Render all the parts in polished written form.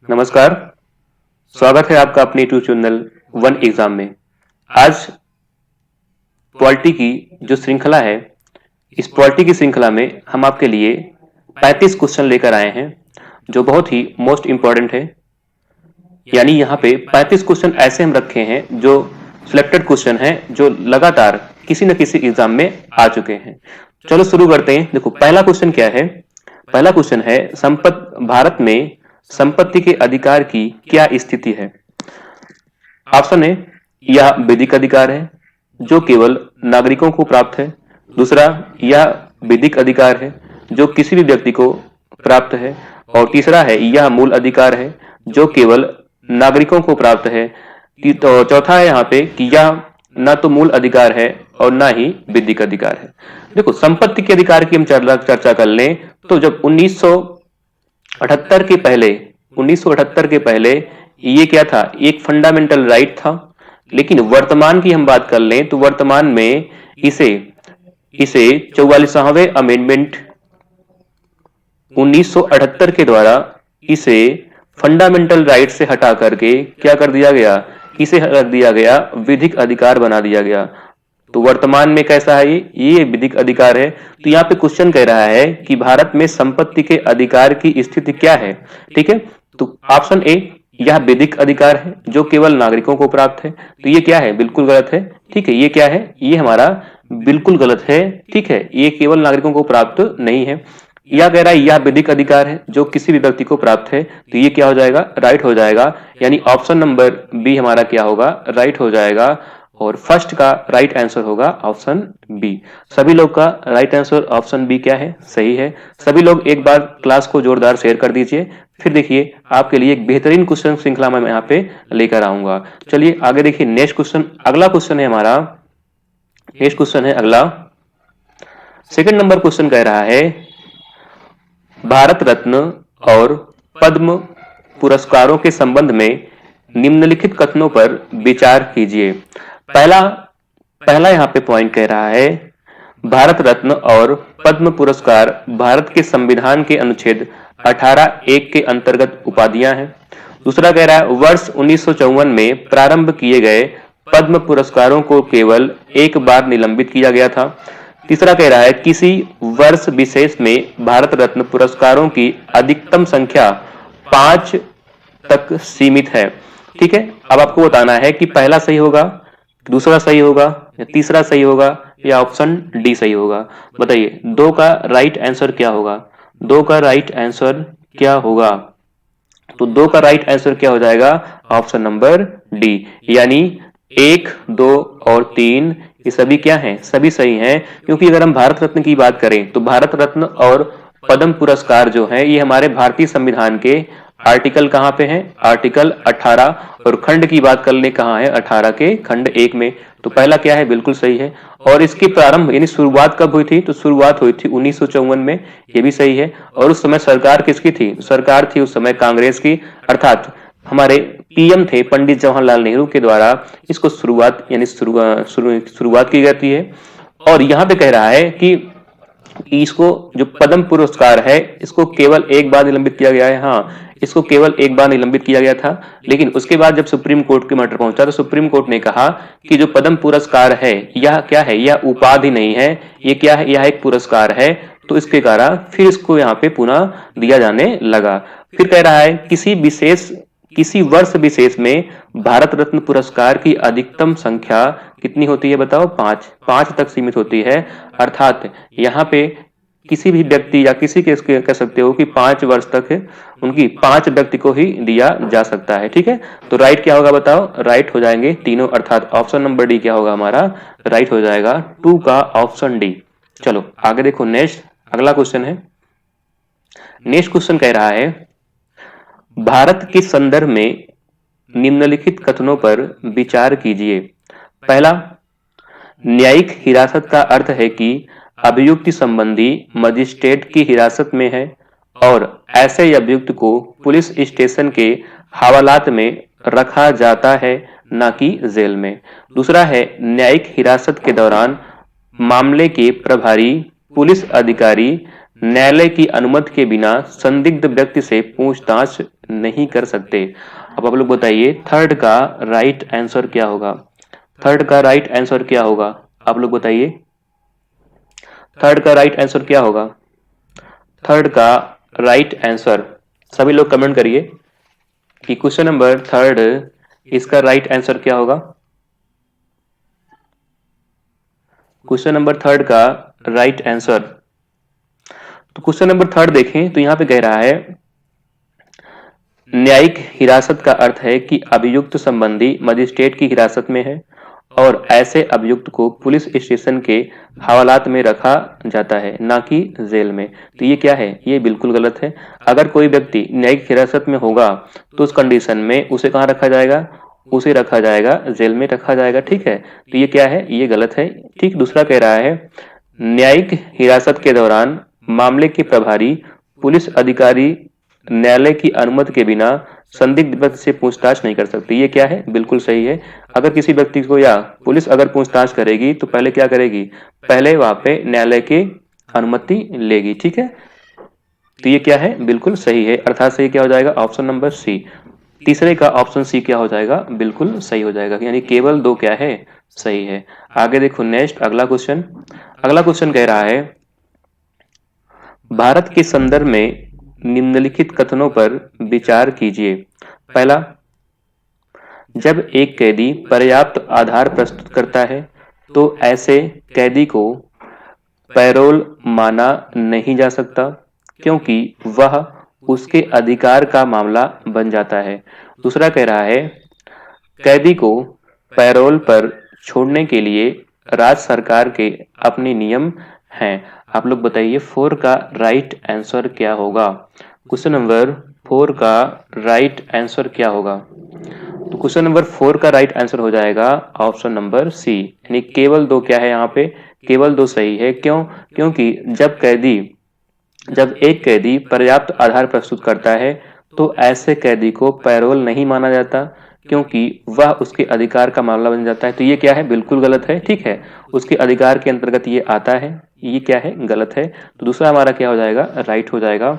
नमस्कार। स्वागत है आपका अपने यूट्यूब चैनल वन एग्जाम में। आज पॉलिटी की जो श्रृंखला है, इस पॉलिटी की श्रृंखला में हम आपके लिए 35 क्वेश्चन लेकर आए हैं जो बहुत ही मोस्ट इंपॉर्टेंट है। यानी यहाँ पे 35 क्वेश्चन ऐसे हम रखे हैं जो सिलेक्टेड क्वेश्चन हैं जो लगातार किसी न किसी एग्जाम में आ चुके हैं। चलो शुरू करते हैं। देखो पहला क्वेश्चन क्या है। पहला क्वेश्चन है भारत में संपत्ति के अधिकार की क्या स्थिति है। ऑप्शन है, यह विधिक अधिकार है जो केवल नागरिकों को प्राप्त है। दूसरा, यह विधिक अधिकार है जो किसी भी व्यक्ति को प्राप्त है। और तीसरा है, यह मूल अधिकार है जो केवल नागरिकों को प्राप्त है। तो चौथा है यहाँ पे कि यह ना तो मूल अधिकार है और ना ही विधिक अधिकार है। देखो संपत्ति के अधिकार की हम चर्चा कर लें तो जब 1978 के पहले ये क्या था, एक फंडामेंटल राइट था। लेकिन वर्तमान की हम बात कर लें तो वर्तमान में इसे 44वें अमेंडमेंट 1978 के द्वारा इसे फंडामेंटल राइट से हटा करके क्या कर दिया गया, इसे रख दिया गया विधिक अधिकार बना दिया गया। तो वर्तमान में कैसा है, ये विधिक अधिकार है। तो यहाँ पे क्वेश्चन कह रहा है कि भारत में संपत्ति के अधिकार की स्थिति क्या है। ठीक है, तो ऑप्शन ए, यह विधिक अधिकार है जो केवल नागरिकों को प्राप्त है। तो ये क्या है, बिल्कुल गलत है। ठीक है, ये क्या है, ये हमारा बिल्कुल गलत है। ठीक है, ये केवल नागरिकों को प्राप्त नहीं है। यह कह रहा है यह विधिक अधिकार है जो किसी भी व्यक्ति को प्राप्त है। तो ये क्या हो जाएगा, राइट हो जाएगा। यानी ऑप्शन नंबर बी हमारा क्या होगा, राइट हो जाएगा। और फर्स्ट का राइट आंसर होगा ऑप्शन बी। सभी लोग का राइट आंसर ऑप्शन बी क्या है, सही है। सभी लोग एक बार क्लास को जोरदार शेयर कर दीजिए। फिर देखिए आपके लिए एक बेहतरीन क्वेश्चन श्रृंखला में मैं यहाँ पे लेकर आऊंगा। चलिए आगे देखिए नेक्स्ट क्वेश्चन। अगला क्वेश्चन है हमारा, नेक्स्ट क्वेश्चन है अगला। सेकंड नंबर क्वेश्चन कह रहा है भारत रत्न और पद्म पुरस्कारों के संबंध में निम्नलिखित कथनों पर विचार कीजिए। पहला यहाँ पे पॉइंट कह रहा है भारत रत्न और पद्म पुरस्कार भारत के संविधान के अनुच्छेद 18(1) के अंतर्गत उपाधियां हैं। दूसरा कह रहा है वर्ष 1954 में प्रारंभ किए गए पद्म पुरस्कारों को केवल एक बार निलंबित किया गया था। तीसरा कह रहा है किसी वर्ष विशेष में भारत रत्न पुरस्कारों की अधिकतम संख्या 5 तक सीमित है। ठीक है, अब आपको बताना है कि पहला सही होगा, दूसरा सही होगा या तीसरा सही होगा या ऑप्शन डी सही होगा। बताइए दो का राइट आंसर क्या होगा, दो का राइट आंसर क्या होगा। तो दो का राइट आंसर क्या हो जाएगा, ऑप्शन नंबर डी। यानी 1, 2 और 3 ये सभी क्या हैं, सभी सही हैं। क्योंकि अगर हम भारत रत्न की बात करें तो भारत रत्न और पद्म पुरस्कार जो है ये हमारे भारतीय संविधान के आर्टिकल कहां पे हैं, आर्टिकल 18। और खंड की बात कर ले कहां है, 18 के खंड 1 में। तो पहला क्या है, बिल्कुल सही है। और इसकी प्रारंभ यानी शुरुआत कब हुई थी, तो शुरुआत हुई थी 1954 में, ये भी सही है। और उस समय सरकार किसकी थी, सरकार थी उस समय कांग्रेस की, अर्थात हमारे पीएम थे पंडित जवाहरलाल नेहरू के द्वारा इसको शुरुआत यानी शुरुआत की जाती है। और यहाँ पे कह रहा है कि इसको जो पद्म पुरस्कार है इसको केवल एक बार निलंबित किया गया है। हाँ, इसको केवल एक बार निलंबित किया गया था। लेकिन उसके बाद जब सुप्रीम कोर्ट के मैटर पहुंचा तो सुप्रीम कोर्ट ने कहा कि जो पद्म पुरस्कार है यह क्या है, यह उपाधि नहीं है, ये क्या है, यह एक पुरस्कार है। तो इसके कारण फिर इसको यहाँ पे पुनः दिया जाने लगा। फिर कह रहा है किसी वर्ष विशेष में भारत रत्न पुरस्कार की अधिकतम संख्या कितनी होती है, बताओ, 5 तक सीमित होती है। अर्थात यहाँ पे किसी भी व्यक्ति या किसी के कह सकते हो कि 5 वर्ष तक उनकी 5 व्यक्ति को ही दिया जा सकता है। ठीक है, तो राइट क्या होगा बताओ, राइट हो जाएंगे तीनों, अर्थात ऑप्शन नंबर डी क्या होगा हमारा, राइट हो जाएगा 2 का ऑप्शन डी। चलो आगे देखो नेक्स्ट अगला क्वेश्चन है। नेक्स्ट क्वेश्चन कह रहा है भारत के संदर्भ में निम्नलिखित कथनों पर विचार कीजिए। पहला, न्यायिक हिरासत का अर्थ है कि अभियुक्त संबंधी मजिस्ट्रेट की हिरासत में है और ऐसे अभियुक्त को पुलिस स्टेशन के हवालात में रखा जाता है, न कि जेल में। दूसरा है न्यायिक हिरासत के दौरान मामले के प्रभारी पुलिस अधिकारी न्यायालय की अनुमति के बिना संदिग्ध व्यक्ति से पूछताछ नहीं कर सकते। अब आप लोग बताइए थर्ड का राइट आंसर क्या होगा? थर्ड का राइट आंसर क्या होगा? आप लोग बताइए थर्ड का राइट आंसर क्या होगा? थर्ड का राइट आंसर सभी लोग कमेंट करिए कि क्वेश्चन नंबर थर्ड इसका राइट आंसर क्या होगा? क्वेश्चन नंबर थर्ड का राइट आंसर। तो क्वेश्चन नंबर थर्ड देखें तो यहाँ पे कह रहा है न्यायिक हिरासत का अर्थ है कि अभियुक्त संबंधी मजिस्ट्रेट की हिरासत में है और ऐसे अभियुक्त को पुलिस स्टेशन के हवालात में रखा जाता है, ना कि जेल में। तो ये क्या है? ये बिल्कुल गलत है। अगर कोई व्यक्ति न्यायिक हिरासत में होगा तो उस कंडीशन में उसे कहाँ रखा जाएगा? उसे रखा जाएगा जेल में रखा जाएगा। ठीक है, तो ये क्या है? ये गलत है। ठीक, दूसरा कह रहा है न्यायिक हिरासत के दौरान मामले के प्रभारी पुलिस अधिकारी न्यायालय की अनुमति के बिना संदिग्ध व्यक्ति से पूछताछ नहीं कर सकते। ये क्या है? बिल्कुल सही है। अगर किसी व्यक्ति को या पुलिस अगर पूछताछ करेगी तो पहले क्या करेगी? पहले वहां पे न्यायालय की अनुमति लेगी। ठीक है, तो ये क्या है? बिल्कुल सही है। अर्थात सही क्या हो जाएगा? Option number C. तीसरे का ऑप्शन सी क्या हो जाएगा? बिल्कुल सही हो जाएगा। यानी केवल दो क्या है? सही है। आगे देखो नेक्स्ट अगला क्वेश्चन। अगला क्वेश्चन कह रहा है भारत के संदर्भ में निम्नलिखित कथनों पर विचार कीजिए। पहला, जब एक कैदी पर्याप्त आधार प्रस्तुत करता है तो ऐसे कैदी को पैरोल माना नहीं जा सकता क्योंकि वह उसके अधिकार का मामला बन जाता है। दूसरा कह रहा है कैदी को पैरोल पर छोड़ने के लिए राज्य सरकार के अपने नियम हैं। आप लोग बताइए फोर का राइट आंसर क्या होगा? क्वेश्चन नंबर फोर का राइट आंसर क्या होगा? तो क्वेश्चन नंबर फोर का राइट आंसर हो जाएगा ऑप्शन नंबर सी। यानी केवल दो क्या है? यहाँ पे केवल दो सही है। क्यों? क्योंकि जब एक कैदी पर्याप्त आधार प्रस्तुत करता है तो ऐसे कैदी को पैरोल नहीं माना जाता क्योंकि वह उसके अधिकार का मामला बन जाता है। तो ये क्या है? बिल्कुल गलत है। ठीक है, उसके अधिकार के अंतर्गत ये आता है। ये क्या है? गलत है। तो दूसरा हमारा क्या हो जाएगा? राइट हो जाएगा।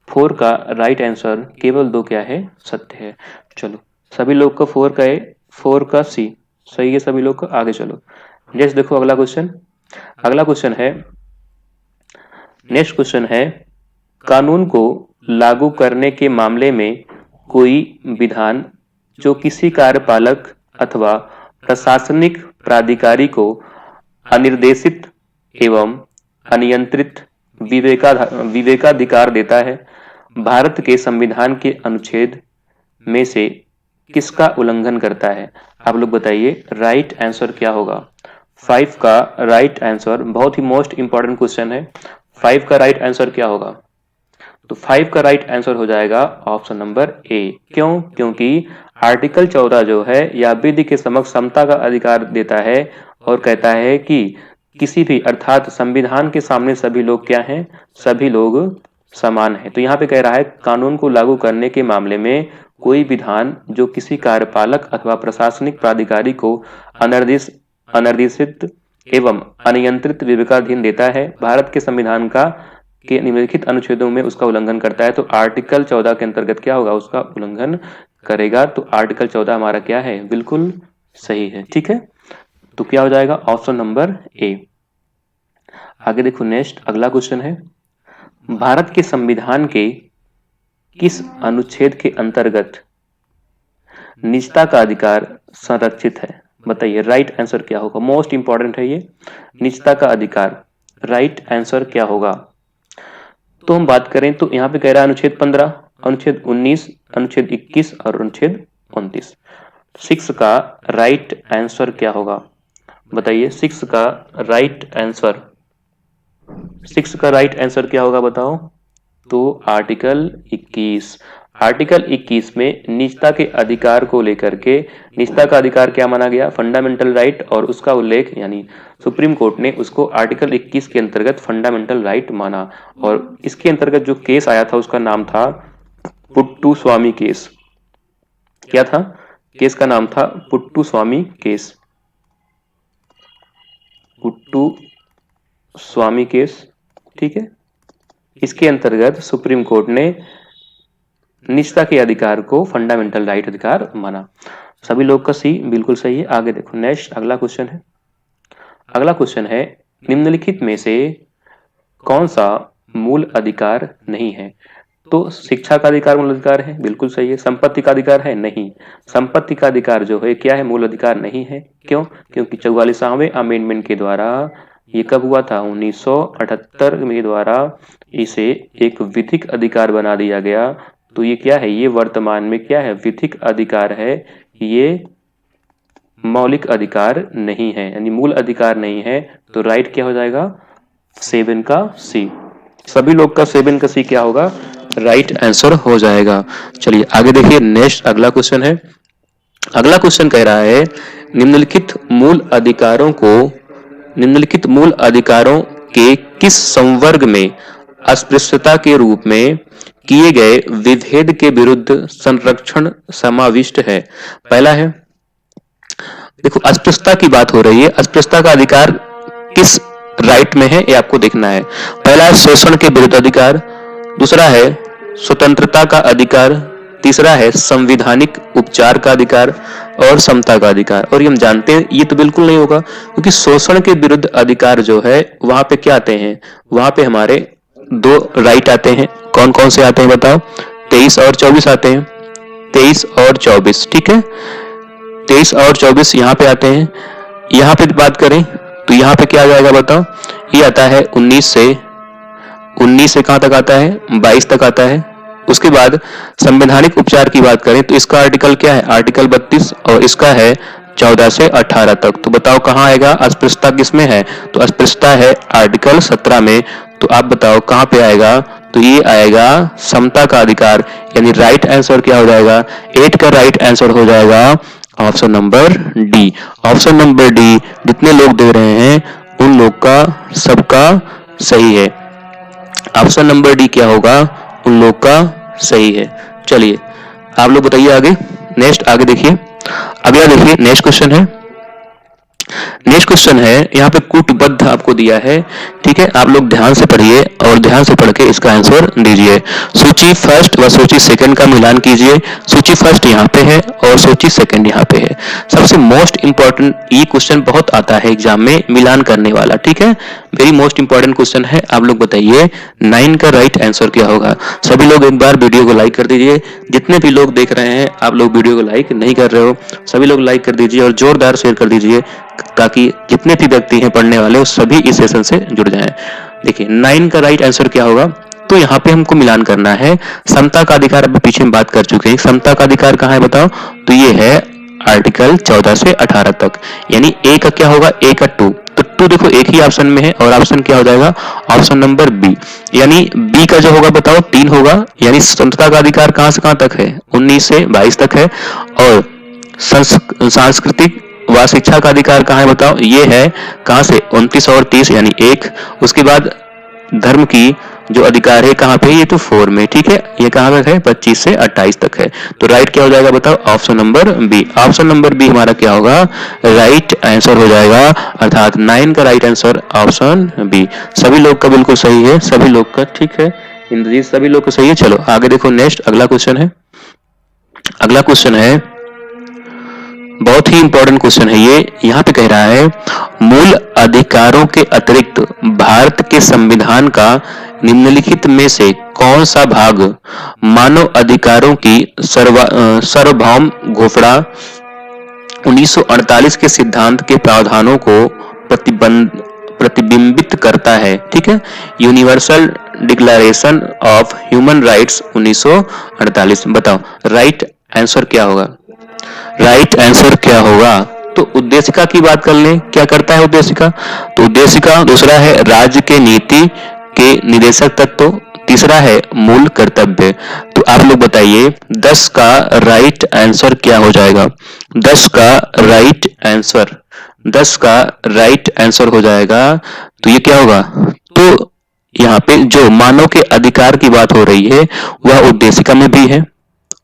फोर का राइट आंसर केवल दो क्या है? सत्य है। चलो सभी लोग का फोर का है, फोर का सी सही है सभी लोग का। आगे चलो नेक्स्ट देखो अगला क्वेश्चन। अगला क्वेश्चन है नेक्स्ट क्वेश्चन है कानून को लागू करने के मामले में कोई विधान जो किसी कार्यपालक अथवा प्रशासनिक प्राधिकारी को अनिर्देशित एवं अनियंत्रित विवेकाधिकार देता है भारत के संविधान के अनुच्छेद में से किसका उल्लंघन करता है? आप लोग बताइए राइट आंसर क्या होगा? फाइव का राइट आंसर बहुत ही मोस्ट इंपॉर्टेंट क्वेश्चन है। फाइव का राइट आंसर क्या होगा? तो फाइव का राइट आंसर हो जाएगा ऑप्शन नंबर ए। क्यों? क्योंकि आर्टिकल 14 जो है यह विधि के समक्ष समता का अधिकार देता है और कहता है कि किसी भी अर्थात संविधान के सामने सभी लोग क्या हैं? सभी लोग समान हैं। तो यहाँ पे कह रहा है कानून को लागू करने के मामले में कोई विधान जो किसी कार्यपालक अथवा प्रशासनिक प्राधिकारी को अनिर्देशित एवं अनियंत्रित विवेकाधीन देता है भारत के संविधान का के निम्नलिखित अनुच्छेदों में उसका उल्लंघन करता है। तो आर्टिकल 14 के अंतर्गत क्या होगा? उसका उल्लंघन करेगा। तो आर्टिकल 14 हमारा क्या है? बिल्कुल सही है। ठीक है, तो क्या हो जाएगा? Option number A. आगे देखो नेक्स्ट अगला क्वेश्चन है भारत के संविधान के किस अनुच्छेद के अंतर्गत निजता का अधिकार संरक्षित है? बताइए राइट आंसर क्या होगा? मोस्ट इंपॉर्टेंट है ये। निजता का अधिकार राइट आंसर क्या होगा? तो हम बात करें तो यहाँ पे कह रहा है अनुच्छेद 15, अनुच्छेद 19, अनुच्छेद 21 और अनुच्छेद 29। सिक्स का राइट आंसर क्या होगा? बताइए सिक्स का राइट आंसर। सिक्स का राइट आंसर क्या होगा बताओ? तो आर्टिकल 21। आर्टिकल 21 में निजता के अधिकार को लेकर के निजता का अधिकार क्या माना गया? Fundamental right. और उसका उल्लेख यानी सुप्रीम कोर्ट ने उसको आर्टिकल 21 के अंतर्गत फंडामेंटल राइट माना। और इसके अंतर्गत जो केस आया था उसका नाम था पुट्टू स्वामी केस। क्या था? केस का नाम था पुट्टू स्वामी केस। पुट्टू स्वामी केस। ठीक है, इसके अंतर्गत सुप्रीम कोर्ट ने निजता के अधिकार को फंडामेंटल राइट अधिकार माना। सभी लोग का सी बिल्कुल सही है। आगे देखो नेक्स्ट अगला क्वेश्चन है। अगला क्वेश्चन है निम्नलिखित में से कौन सा मूल अधिकार नहीं है? तो शिक्षा का अधिकार मूल अधिकार है, बिल्कुल सही है। संपत्ति का अधिकार है, नहीं। संपत्ति का अधिकार जो है क्या है, मूल अधिकार नहीं है। क्यों? क्योंकि 44वें अमेंडमेंट के द्वारा ये कब हुआ था, 1978 के द्वारा इसे एक विधिक अधिकार बना दिया गया। तो ये क्या है, ये वर्तमान में क्या है, विधिक अधिकार है, ये मौलिक अधिकार नहीं है, यानी मूल अधिकार नहीं है। तो राइट क्या हो जाएगा, 7 का सी। सभी लोग का 7 का सी क्या होगा, राइट आंसर हो जाएगा। चलिए आगे देखिए नेक्स्ट अगला क्वेश्चन है। अगला क्वेश्चन कह रहा है निम्नलिखित मूल अधिकारों के किस संवर्ग में अस्पृश्यता के रूप में किए गए विभेद के विरुद्ध संरक्षण समाविष्ट है? पहला है, देखो अस्पृश्यता की बात हो रही है, अस्पृश्यता का अधिकार किस राइट में है ये आपको देखना है। पहला है शोषण के विरुद्ध अधिकार, दूसरा है स्वतंत्रता का अधिकार, तीसरा है संविधानिक उपचार का अधिकार और समता का अधिकार। और ये हम जानते हैं ये तो बिल्कुल नहीं होगा, क्योंकि शोषण के विरुद्ध अधिकार जो है वहां पे क्या आते हैं, वहां पे हमारे 2 राइट आते हैं। कौन कौन से आते हैं बताओ, 23 और 24 आते हैं, 23 और 24, ठीक है। 23 और 24 यहाँ पे आते हैं। यहाँ पे बात करें तो यहाँ पे क्या आ जाएगा बताओ, ये आता है 19 से कहां तक आता है, 22 तक आता है। उसके बाद संवैधानिक उपचार की बात करें तो इसका आर्टिकल क्या है, आर्टिकल 32, और इसका है 14 से 18 तक। तो बताओ कहां आएगा, अस्पृश्यता किसमें है, तो अस्पृश्यता है आर्टिकल 17 में। तो आप बताओ कहां पे आएगा, तो ये आएगा समता का अधिकार, यानी राइट आंसर क्या हो जाएगा, 8 का राइट आंसर हो जाएगा option number D. Option number D जितने लोग दे रहे हैं उन लोग का सबका सही है। ऑप्शन नंबर डी क्या होगा, उन लोग का सही है। चलिए आप लोग बताइए आगे, नेक्स्ट आगे देखिए। अगला देखिए नेक्स्ट क्वेश्चन है। नेक्स्ट क्वेश्चन है यहाँ पे कूटबद्ध आपको दिया है, ठीक है। आप लोग ध्यान से पढ़िए और ध्यान से पढ़ के इसका आंसर दीजिए। सूची फर्स्ट व सूची सेकंड का मिलान कीजिए। सूची फर्स्ट यहाँ पे है और सूची सेकंड यहाँ पे है। सबसे मोस्ट इंपॉर्टेंट ये क्वेश्चन बहुत आता है एग्जाम में, मिलान करने वाला, ठीक है। वेरी मोस्ट इंपॉर्टेंट क्वेश्चन है। आप लोग बताइए 9 का राइट आंसर क्या होगा। सभी लोग एक बार वीडियो को लाइक कर दीजिए। जितने भी लोग देख रहे हैं आप लोग वीडियो को लाइक नहीं कर रहे हो, सभी लोग लाइक कर दीजिए और जोरदार शेयर कर दीजिए, ताकि जितने भी व्यक्ति हैं पढ़ने वाले वो सभी इस सेशन से जुड़ जाएं। देखिए 9 का राइट आंसर क्या होगा, तो यहाँ पे हमको मिलान करना है। समता का अधिकार अभी पीछे में बात कर चुके हैं, समता का अधिकार कहाँ है बताओ, तो ये है आर्टिकल 14 से 18 तक, यानी ए का क्या होगा, ए का 2, तो 2 देखो एक ही ऑप्शन में है और ऑप्शन क्या हो जाएगा, ऑप्शन नंबर बी। यानी बी का जो होगा बताओ 3 होगा, यानी समता का अधिकार कहां से कहां तक है, 19 से 22 तक है। और सांस्कृतिक व शिक्षा का अधिकार कहाँ है बताओ, ये है कहां से, 29 और 30 यानी 1। उसके बाद धर्म की जो अधिकार है कहाँ पे, ये तो 4 में, ठीक है। ये कहाँ तक है, 25 से 28 तक है। तो राइट क्या हो जाएगा बताओ, option number B. Option number B हमारा क्या होगा, राइट आंसर हो जाएगा, अर्थात 9 का राइट आंसर ऑप्शन बी। सभी लोग का बिल्कुल सही है, सभी लोग का, ठीक है इंद्रजीत, सभी लोग का सही है। चलो आगे देखो नेक्स्ट अगला क्वेश्चन है। अगला क्वेश्चन है बहुत ही इंपॉर्टेंट क्वेश्चन है ये। यहाँ पे कह रहा है मूल अधिकारों के अतिरिक्त भारत के संविधान का निम्नलिखित में से कौन सा भाग मानव अधिकारों की सार्वभौम घोषणा 1948 के सिद्धांत के प्रावधानों को प्रतिबिंबित करता है, ठीक है। Universal declaration of human rights 1948। बताओ राइट आंसर क्या होगा, राइट आंसर क्या होगा, तो उद्देशिका की बात कर लें, क्या करता है उद्देशिका, तो उद्देशिका दूसरा है राज्य के नीति के निदेशक तत्व, तीसरा है मूल कर्तव्य। तो आप लोग बताइए 10 का राइट आंसर क्या हो जाएगा, 10 का राइट आंसर, 10 का राइट आंसर हो जाएगा, तो ये क्या होगा, तो यहाँ पे जो मानव के अधिकार की बात हो रही है वह उद्देशिका में भी है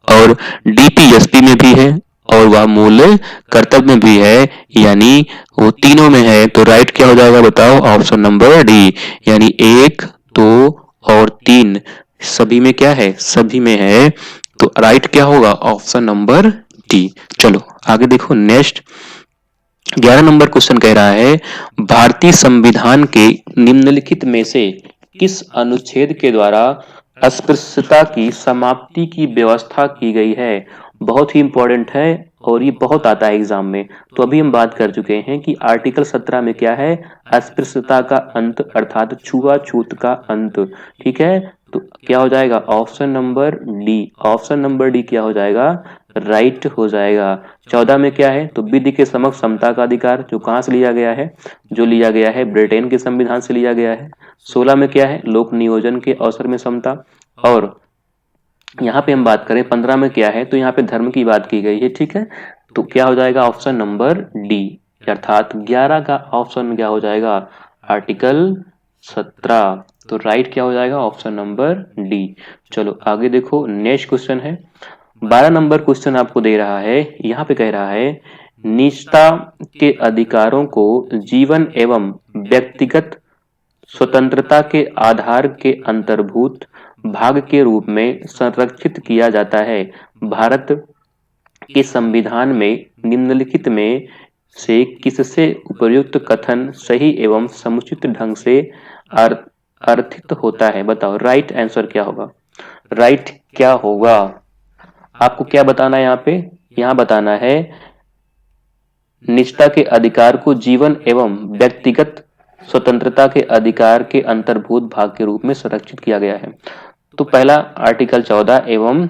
और डीपीएसपी में भी है और वह मूल कर्तव्य में भी है, यानी वो तीनों में है। तो राइट क्या हो जाएगा बताओ, ऑप्शन नंबर डी, यानी 1, 2 और 3 सभी में क्या है, सभी में है। तो राइट क्या होगा? Option number D. चलो आगे देखो नेक्स्ट 11 नंबर क्वेश्चन कह रहा है भारतीय संविधान के निम्नलिखित में से किस अनुच्छेद के द्वारा अस्पृश्यता की समाप्ति की व्यवस्था की गई है? बहुत ही इंपॉर्टेंट है और ये बहुत आता है एग्जाम में। तो अभी हम बात कर चुके हैं कि आर्टिकल 17 में क्या है? अस्पृश्यता का अंत अर्थात छुआछूत का अंत। ठीक है, तो क्या हो जाएगा? Option number D. Option number D क्या हो जाएगा? राइट हो जाएगा। 14 में क्या है? तो विधि के समक्ष समता का अधिकार, जो कहां से लिया गया है? जो लिया गया है ब्रिटेन के संविधान से लिया गया है। 16 में क्या है? लोक नियोजन के अवसर में समता। और यहाँ पे हम बात करें 15 में क्या है? तो यहाँ पे धर्म की बात की गई है। ठीक है, तो क्या हो जाएगा? ऑप्शन नंबर डी, अर्थात 11 का ऑप्शन क्या हो जाएगा? आर्टिकल 17। तो राइट क्या हो जाएगा? Option number D. चलो आगे देखो नेक्स्ट क्वेश्चन है 12 नंबर क्वेश्चन आपको दे रहा है। यहाँ पे कह रहा है निजता के अधिकारों को जीवन एवं व्यक्तिगत स्वतंत्रता के आधार के अंतर्भूत भाग के रूप में संरक्षित किया जाता है। भारत के संविधान में निम्नलिखित में से किससे उपर्युक्त कथन सही एवं समुचित ढंग से अर्थित होता है? बताओ राइट आंसर क्या होगा? राइट क्या होगा? आपको क्या बताना है यहाँ पे? यहाँ बताना है निजता के अधिकार को जीवन एवं व्यक्तिगत स्वतंत्रता के अधिकार के अंतर्भूत भाग के रूप में संरक्षित किया गया है। तो पहला आर्टिकल 14 एवं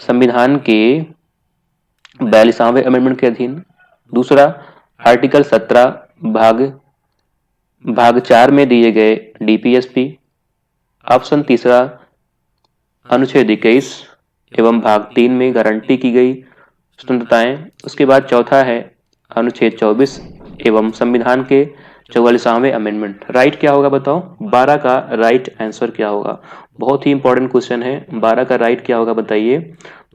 संविधान के 42वें अमेंडमेंट के अधीन। दूसरा आर्टिकल 17 भाग 4 में दिए गए डीपीएसपी। ऑप्शन तीसरा अनुच्छेद 21 एवं भाग 3 में गारंटी की गई स्वतंत्रताएं। उसके बाद चौथा है अनुच्छेद 24 एवं संविधान के 44वें अमेंडमेंट। राइट क्या होगा बताओ? 12 का राइट आंसर क्या होगा? बहुत ही इंपॉर्टेंट क्वेश्चन है। 12 का राइट क्या होगा बताइए?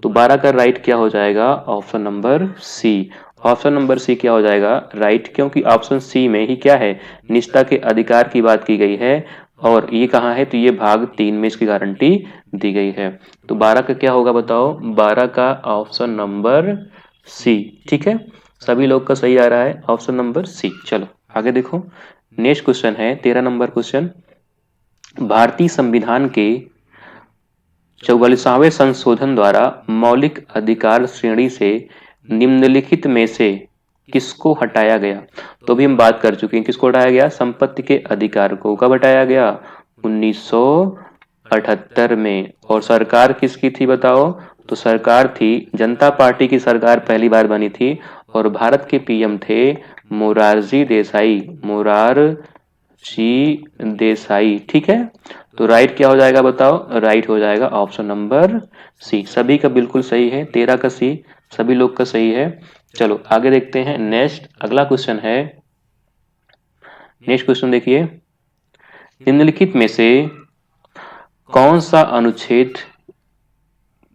तो 12 का राइट क्या हो जाएगा? Option number C. Option number C क्या हो जाएगा? राइट, क्योंकि ऑप्शन सी में ही क्या है? निजता के अधिकार की बात की गई है और ये कहाँ है? तो ये भाग 3 में इसकी गारंटी दी गई है। तो 12 का क्या होगा बताओ? 12 का ऑप्शन नंबर सी। ठीक है, सभी लोग का सही आ रहा है ऑप्शन नंबर सी। चलो आगे देखो नेक्स्ट क्वेश्चन है 13 नंबर क्वेश्चन। भारतीय संविधान के 44वें संशोधन द्वारा मौलिक अधिकार श्रेणी से निम्नलिखित में से किसको हटाया गया? तो भी हम बात कर चुके हैं किसको हटाया गया? संपत्ति के अधिकार को। कब हटाया गया? 1978 में। और सरकार किसकी थी बताओ? तो सरकार थी जनता पार्टी की सरकार पहली बार बनी थी और भारत के पीएम थे मोरारजी देसाई। मोरारजी देसाई। ठीक है, तो राइट क्या हो जाएगा बताओ? राइट हो जाएगा ऑप्शन नंबर सी। सभी का बिल्कुल सही है, 13 का सी सभी लोग का सही है। चलो आगे देखते हैं नेक्स्ट अगला क्वेश्चन है। नेक्स्ट क्वेश्चन देखिए निम्नलिखित में से कौन सा अनुच्छेद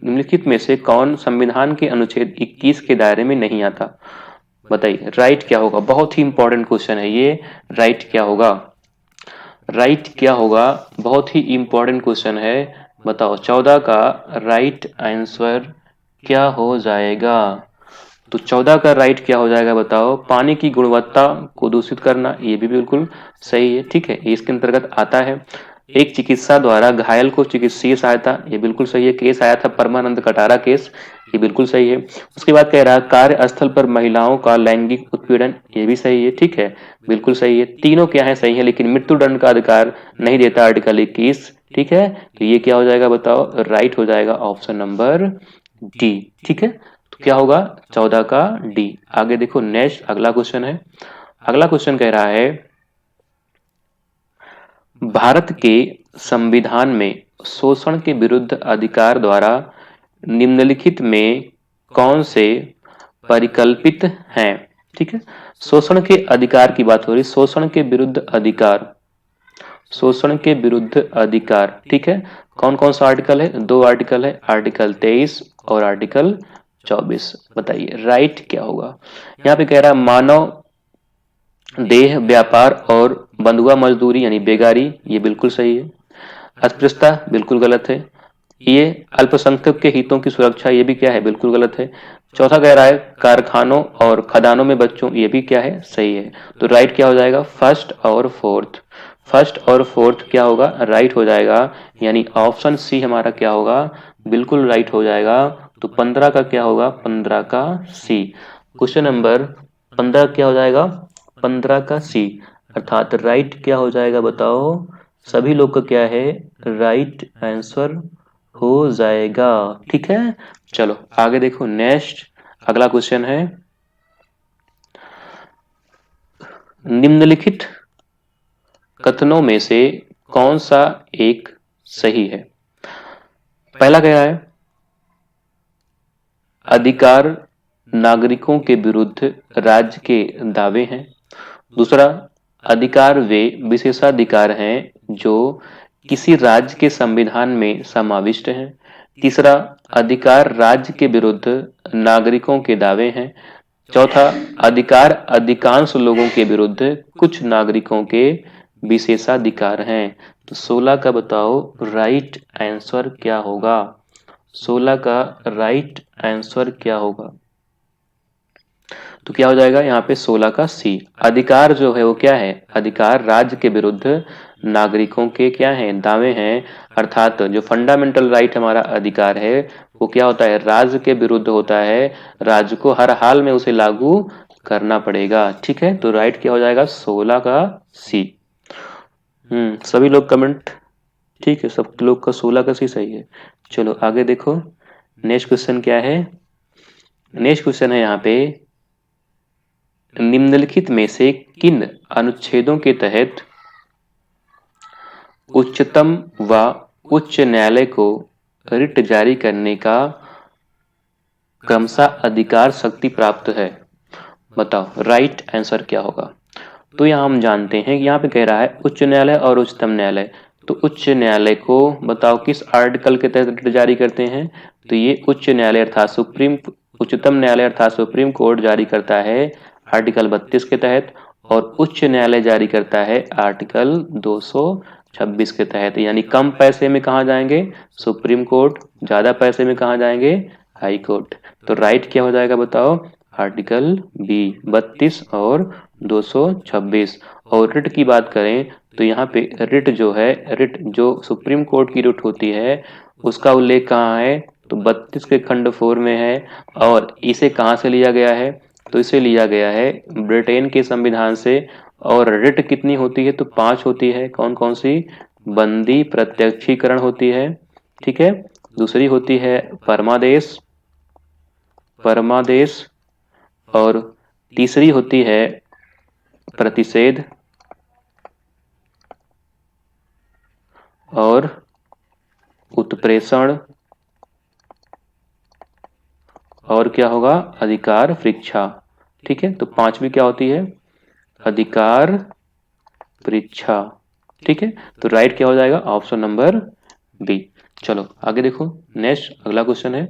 निम्नलिखित में से कौन संविधान के अनुच्छेद 21 के दायरे में नहीं आता? बताइए राइट क्या होगा? बहुत ही इंपॉर्टेंट क्वेश्चन है ये। राइट क्या होगा? राइट क्या होगा? बहुत ही इंपॉर्टेंट क्वेश्चन है। बताओ 14 का राइट आंसर क्या हो जाएगा? तो 14 का राइट क्या हो जाएगा बताओ? पानी की गुणवत्ता को दूषित करना, ये भी बिल्कुल सही है। ठीक है, ये इसके अंतर्गत आता है। एक चिकित्सा द्वारा घायल को चिकित्सीय सहायता, ये बिल्कुल सही है। केस आया था परमानंद कटारा केस, ये बिल्कुल सही है। उसके बाद कह रहा है कार्यस्थल पर महिलाओं का लैंगिक उत्पीड़न, ये भी सही है। ठीक है, बिल्कुल सही है। तीनों क्या है? सही है, लेकिन मृत्युदंड का अधिकार नहीं देता आर्टिकल 21। ठीक है, तो ये क्या हो जाएगा बताओ? राइट हो जाएगा ऑप्शन नंबर डी। ठीक है, तो क्या होगा? 14 का डी। आगे देखो नेक्स्ट अगला क्वेश्चन है। अगला क्वेश्चन कह रहा है भारत के संविधान में शोषण के विरुद्ध अधिकार द्वारा निम्नलिखित में कौन से परिकल्पित हैं? ठीक है, शोषण के अधिकार की बात हो रही, शोषण के विरुद्ध अधिकार, शोषण के विरुद्ध अधिकार। ठीक है, कौन कौन सा आर्टिकल है? 2 आर्टिकल है, आर्टिकल 23 और आर्टिकल 24। बताइए राइट क्या होगा? यहाँ पे कह रहा है मानव देह व्यापार और बंधुआ मजदूरी यानी बेगारी, ये बिल्कुल सही है। अस्पृश्यता बिल्कुल गलत है। ये अल्पसंख्यक के हितों की सुरक्षा, ये भी क्या है, बिल्कुल गलत है। चौथा कह रहा है कारखानों और खदानों में बच्चों, ये भी क्या है, सही है। तो राइट क्या हो जाएगा, फर्स्ट और फोर्थ। फर्स्ट और फोर्थ क्या होगा, राइट हो जाएगा, यानी ऑप्शन सी हमारा क्या होगा, बिल्कुल राइट हो जाएगा। तो 15 का क्या होगा, 15 का सी। क्वेश्चन नंबर 15 क्या हो जाएगा, 15 का सी, अर्थात राइट क्या हो जाएगा बताओ, सभी लोग का क्या है, राइट आंसर हो जाएगा। ठीक है, चलो आगे देखो नेक्स्ट। अगला क्वेश्चन है, निम्नलिखित कथनों में से कौन सा एक सही है। पहला कह रहा है अधिकार नागरिकों के विरुद्ध राज्य के दावे हैं। दूसरा, अधिकार वे विशेषाधिकार हैं जो किसी राज्य के संविधान में समाविष्ट हैं। तीसरा, अधिकार राज्य के विरुद्ध नागरिकों के दावे हैं। चौथा, अधिकार अधिकांश लोगों के विरुद्ध कुछ नागरिकों के विशेषाधिकार हैं। तो 16 का बताओ राइट आंसर क्या होगा, 16 का राइट आंसर क्या होगा। तो क्या हो जाएगा यहाँ पे 16 का सी। अधिकार जो है वो क्या है, अधिकार राज्य के विरुद्ध नागरिकों के क्या हैं, दावे हैं। अर्थात जो फंडामेंटल राइट हमारा अधिकार है वो क्या होता है, राज्य के विरुद्ध होता है, राज्य को हर हाल में उसे लागू करना पड़ेगा। ठीक है, तो राइट क्या हो जाएगा, 16 का सी। सभी लोग कमेंट, ठीक है, सब लोग का 16 का सी सही है। चलो आगे देखो नेक्स्ट क्वेश्चन क्या है। नेक्स्ट क्वेश्चन है यहाँ पे, निम्नलिखित में से किन अनुच्छेदों के तहत उच्चतम व उच्च न्यायालय को रिट जारी करने का क्रमशः अधिकार शक्ति प्राप्त है। बताओ राइट आंसर क्या होगा। तो यहाँ हम जानते हैं कि यहाँ पे कह रहा है उच्च न्यायालय और उच्चतम न्यायालय। तो उच्च न्यायालय को बताओ किस आर्टिकल के तहत रिट जारी करते हैं। तो ये उच्च न्यायालय अर्थात उच्चतम न्यायालय अर्थात सुप्रीम कोर्ट जारी करता है आर्टिकल 32 के तहत, और उच्च न्यायालय जारी करता है आर्टिकल 226 के तहत। यानी कम पैसे में कहाँ जाएंगे, सुप्रीम कोर्ट, ज्यादा पैसे में कहाँ जाएंगे, हाई कोर्ट। तो राइट क्या हो जाएगा बताओ, आर्टिकल बी 32 और 226। और रिट की बात करें तो यहाँ पे रिट जो है, रिट जो सुप्रीम कोर्ट की रिट होती है उसका उल्लेख कहाँ है, तो 32 के खंड 4 में है। और इसे कहाँ से लिया गया है, तो इसे लिया गया है ब्रिटेन के संविधान से। और रिट कितनी होती है, तो 5 होती है। कौन कौन सी, बंदी प्रत्यक्षीकरण होती है, ठीक है, दूसरी होती है परमादेश, परमादेश, और तीसरी होती है प्रतिषेध, और उत्प्रेषण, और क्या होगा, अधिकार परीक्षा। ठीक है, तो पांचवी क्या होती है, अधिकार परीक्षा। ठीक है, तो राइट क्या हो जाएगा, ऑप्शन नंबर बी। चलो आगे देखो नेक्स्ट अगला क्वेश्चन है।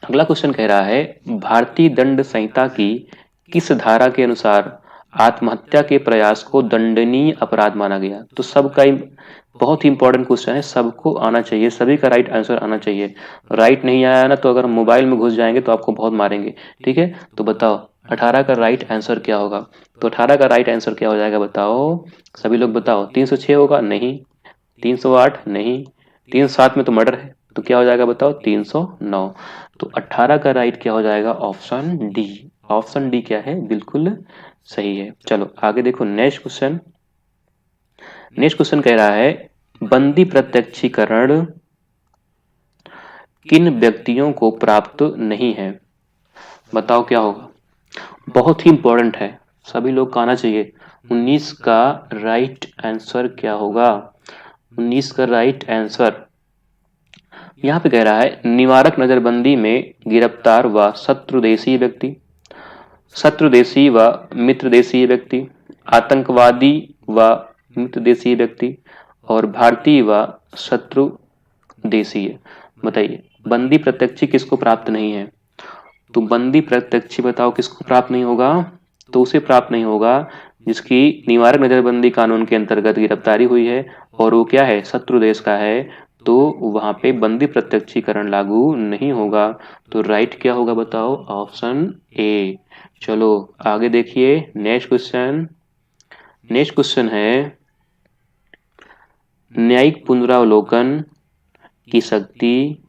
अगला क्वेश्चन कह रहा है भारतीय दंड संहिता की किस धारा के अनुसार आत्महत्या के प्रयास को दंडनीय अपराध माना गया। तो सबका बहुत ही इंपॉर्टेंट क्वेश्चन है, सबको आना चाहिए, सभी का राइट आंसर आना चाहिए। राइट नहीं आया ना तो अगर मोबाइल में घुस जाएंगे तो आपको बहुत मारेंगे। ठीक है, तो बताओ 18 का राइट आंसर क्या होगा। तो 18 का राइट आंसर क्या हो जाएगा बताओ, सभी लोग बताओ। 306 होगा, नहीं। 308 नहीं। 307 में तो मर्डर है, तो क्या हो जाएगा बताओ, 309। तो 18 का राइट क्या हो जाएगा, ऑप्शन डी। ऑप्शन डी क्या है, बिल्कुल सही है। चलो आगे देखो नेक्स्ट क्वेश्चन। नेक्स्ट क्वेश्चन कह रहा है बंदी प्रत्यक्षीकरण किन व्यक्तियों को प्राप्त नहीं है। बताओ क्या होगा, बहुत ही इंपॉर्टेंट है, सभी लोग का आना चाहिए। 19 का राइट आंसर क्या होगा, 19 का राइट आंसर यहाँ पे कह रहा है निवारक नजरबंदी में गिरफ्तार व शत्रुदेशी व्यक्ति, शत्रुदेशी व मित्रदेशीय व्यक्ति, आतंकवादी व मित्रदेशीय व्यक्ति, और भारतीय व शत्रु देशीय। बताइए बंदी प्रत्यक्षी किसको प्राप्त नहीं है। तो बंदी प्रत्यक्षी बताओ किसको प्राप्त नहीं होगा, तो उसे प्राप्त नहीं होगा जिसकी निवारक नजरबंदी कानून के अंतर्गत गिरफ्तारी हुई है और वो क्या है, शत्रु देश का है। तो वहां पे बंदी प्रत्यक्षीकरण लागू नहीं होगा। तो राइट क्या होगा बताओ? Option A. चलो आगे देखिए नेक्स्ट क्वेश्चन। नेक्स्ट क्वेश्चन है न्यायिक पुनरावलोकन की शक्ति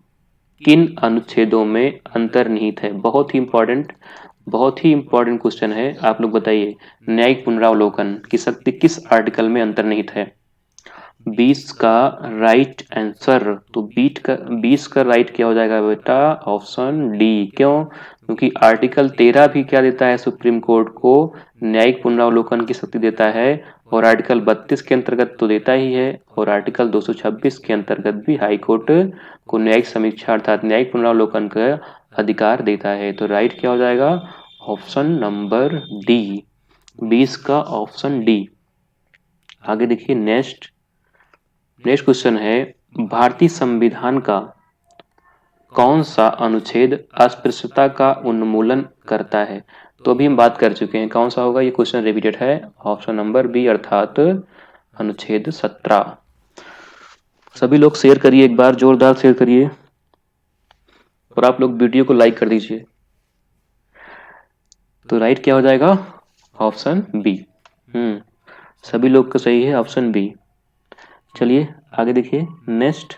किन अनुच्छेदों में अंतर्निहित है? बहुत ही इंपॉर्टेंट क्वेश्चन है। आप लोग बताइए न्यायिक पुनरावलोकन की शक्ति किस आर्टिकल में अंतर्निहित है? 20 का राइट आंसर। तो 20 का राइट क्या हो जाएगा बेटा? Option D. क्यों? क्योंकि आर्टिकल 13 भी क्या देता है? सुप्रीम कोर्ट को न्यायिक पुनरावलोकन की शक्ति देता है, और आर्टिकल 32 के अंतर्गत तो देता ही है, और आर्टिकल 226 के अंतर्गत भी हाई कोर्ट को न्यायिक समीक्षा अर्थात न्यायिक पुनरावलोकन का अधिकार देता है। तो राइट क्या हो जाएगा? Option number D. 20 का ऑप्शन डी। आगे देखिए नेक्स्ट क्वेश्चन है भारतीय संविधान का कौन सा अनुच्छेद अस्पृश्यता का उन्मूलन करता है? तो अभी हम बात कर चुके हैं, कौन सा होगा? ये क्वेश्चन रिपीटेड है। ऑप्शन नंबर बी अर्थात अनुच्छेद 17। सभी लोग शेयर करिए, एक बार जोरदार शेयर करिए, और आप लोग वीडियो को लाइक कर दीजिए। तो राइट क्या हो जाएगा? Option B. सभी लोग का सही है ऑप्शन बी। चलिए आगे देखिए नेक्स्ट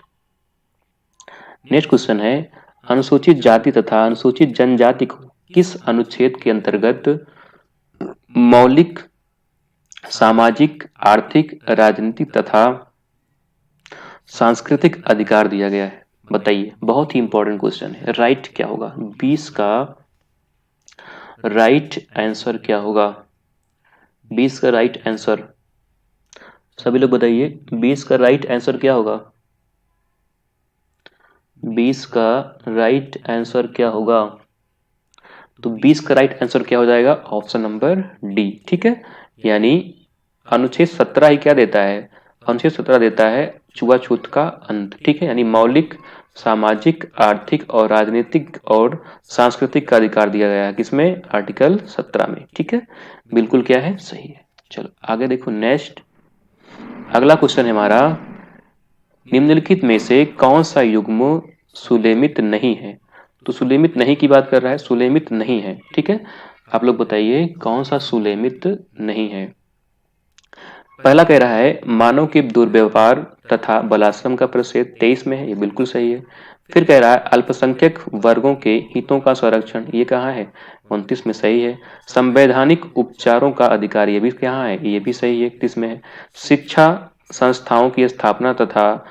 क्वेश्चन है अनुसूचित जाति तथा अनुसूचित जनजाति को किस अनुच्छेद के अंतर्गत मौलिक सामाजिक आर्थिक राजनीतिक तथा सांस्कृतिक अधिकार दिया गया है? बताइए, बहुत ही इंपॉर्टेंट क्वेश्चन है। राइट क्या होगा? 20 का राइट आंसर क्या होगा? 20 का राइट आंसर सभी लोग बताइए, 20 का राइट आंसर क्या होगा? 20 का राइट आंसर क्या होगा? तो 20 का राइट आंसर क्या हो जाएगा? Option number D. ठीक है, यानी अनुच्छेद 17 ही क्या देता है? अनुच्छेद 17 देता है छुआछूत का अंत। ठीक है, यानी मौलिक सामाजिक आर्थिक और राजनीतिक और सांस्कृतिक का अधिकार दिया गया है किसमें? आर्टिकल 17 में। ठीक है, बिल्कुल क्या है? सही है। चलो आगे देखो नेक्स्ट अगला क्वेश्चन है हमारा निम्नलिखित में से कौन सा युग्म सुलेमित नहीं है? तो सुलेमित नहीं की बात कर रहा है, सुलेमित नहीं है। ठीक है, आप लोग बताइए कौन सा सुलेमित नहीं है? पहला कह रहा है मानव के दुर्व्यवहार तथा बलाश्रम का परिच्छेद 23 में है, ये बिल्कुल सही है। फिर कह रहा है अल्पसंख्यक वर्गों के हितों का संरक्षण, ये कहाँ है? 29 में सही है। संवैधानिक उपचारों का अधिकार, ये भी कहाँ है? ये भी सही है, 31 में है। शिक्षा संस्थाओं की स्थापना तथा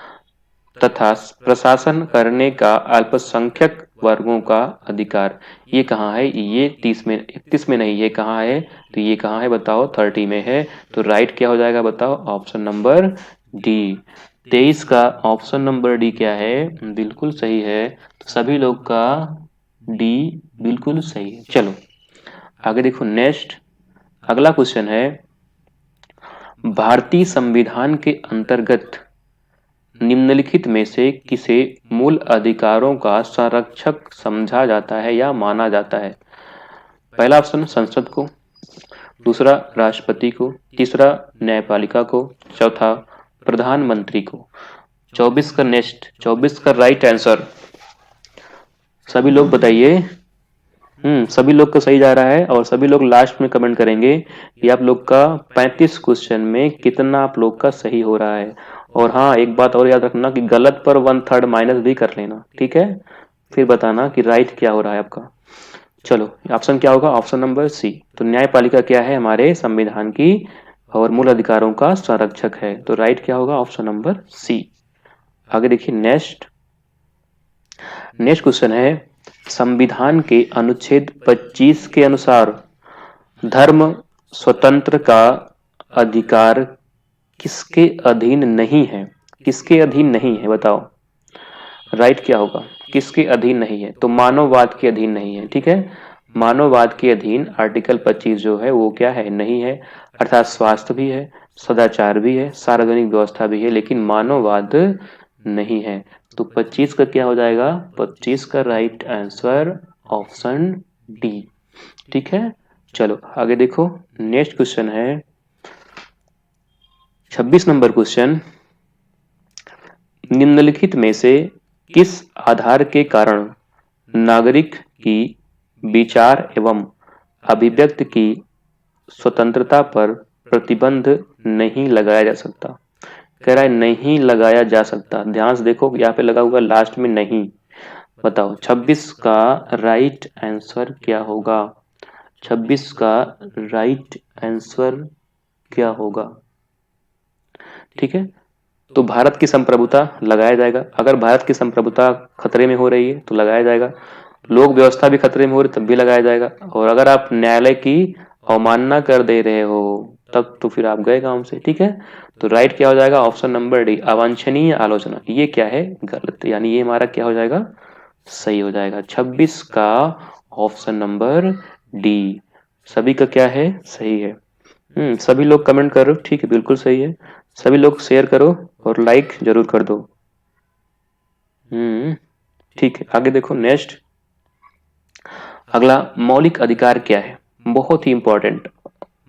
प्रशासन करने का अल्पसंख्यक वर्गों का अधिकार, ये कहाँ है? ये 31 में नहीं, ये कहाँ है? तो ये कहाँ है बताओ? 30 में है। तो राइट क्या हो जाएगा बताओ? Option number D. 23 का ऑप्शन नंबर डी क्या है? बिल्कुल सही है। तो सभी लोग का डी बिल्कुल सही है। चलो आगे देखो नेक्स्ट अगला क्वेश्चन है भारतीय संविधान के अंतर्गत निम्नलिखित में से किसे मूल अधिकारों का संरक्षक समझा जाता है या माना जाता है? पहला ऑप्शन संसद को, दूसरा राष्ट्रपति को, तीसरा न्यायपालिका को, चौथा प्रधानमंत्री को। 24 का राइट आंसर सभी लोग बताइए। सभी लोग का सही जा रहा है, और सभी लोग लास्ट में कमेंट करेंगे कि आप लोग का 35 क्वेश्चन में कितना आप लोग का सही हो रहा है। और हाँ, एक बात और याद रखना कि गलत पर 1/3 माइनस भी कर लेना। ठीक है, फिर बताना कि राइट क्या हो रहा है आपका। चलो ऑप्शन क्या होगा? Option number C. तो न्यायपालिका क्या है? हमारे संविधान की और मूल अधिकारों का संरक्षक है। तो राइट क्या होगा? Option number C. आगे देखिए नेक्स्ट क्वेश्चन है संविधान के अनुच्छेद 25 के अनुसार धर्म स्वतंत्र का अधिकार किसके अधीन नहीं है? किसके अधीन नहीं है बताओ? राइट क्या होगा? किसके अधीन नहीं है? तो मानववाद के अधीन नहीं है। ठीक है, मानववाद के अधीन आर्टिकल 25 जो है वो क्या है? नहीं है। अर्थात स्वास्थ्य भी है, सदाचार भी है, सार्वजनिक व्यवस्था भी है, लेकिन मानववाद नहीं है। तो 25 का क्या हो जाएगा? 25 का राइट आंसर ऑप्शन डी। ठीक है, चलो आगे देखो नेक्स्ट क्वेश्चन है 26 नंबर क्वेश्चन निम्नलिखित में से किस आधार के कारण नागरिक की विचार एवं अभिव्यक्ति की स्वतंत्रता पर प्रतिबंध नहीं लगाया जा सकता? कह रहा है नहीं लगाया जा सकता। ध्यान से देखो, यहाँ पे लगा हुआ लास्ट में नहीं। बताओ 26 का राइट आंसर क्या होगा? 26 का राइट आंसर क्या होगा? ठीक है, तो भारत की संप्रभुता लगाया जाएगा। अगर भारत की संप्रभुता खतरे में हो रही है तो लगाया जाएगा। लोक व्यवस्था भी खतरे में हो रही तब भी लगाया जाएगा। और अगर आप न्यायालय की अवमानना कर दे रहे हो तब तो फिर आप गए काम से। ठीक है, तो राइट क्या हो जाएगा? ऑप्शन नंबर डी, अवांछनीय आलोचना। ये क्या है? गलत, यानी ये हमारा क्या हो जाएगा? सही हो जाएगा। 26 का ऑप्शन नंबर डी सभी का क्या है? सही है। सभी लोग कमेंट करो। ठीक है, बिल्कुल सही है। सभी लोग शेयर करो और लाइक जरूर कर दो। ठीक है, आगे देखो नेक्स्ट। अगला, मौलिक अधिकार क्या है? बहुत ही इंपॉर्टेंट।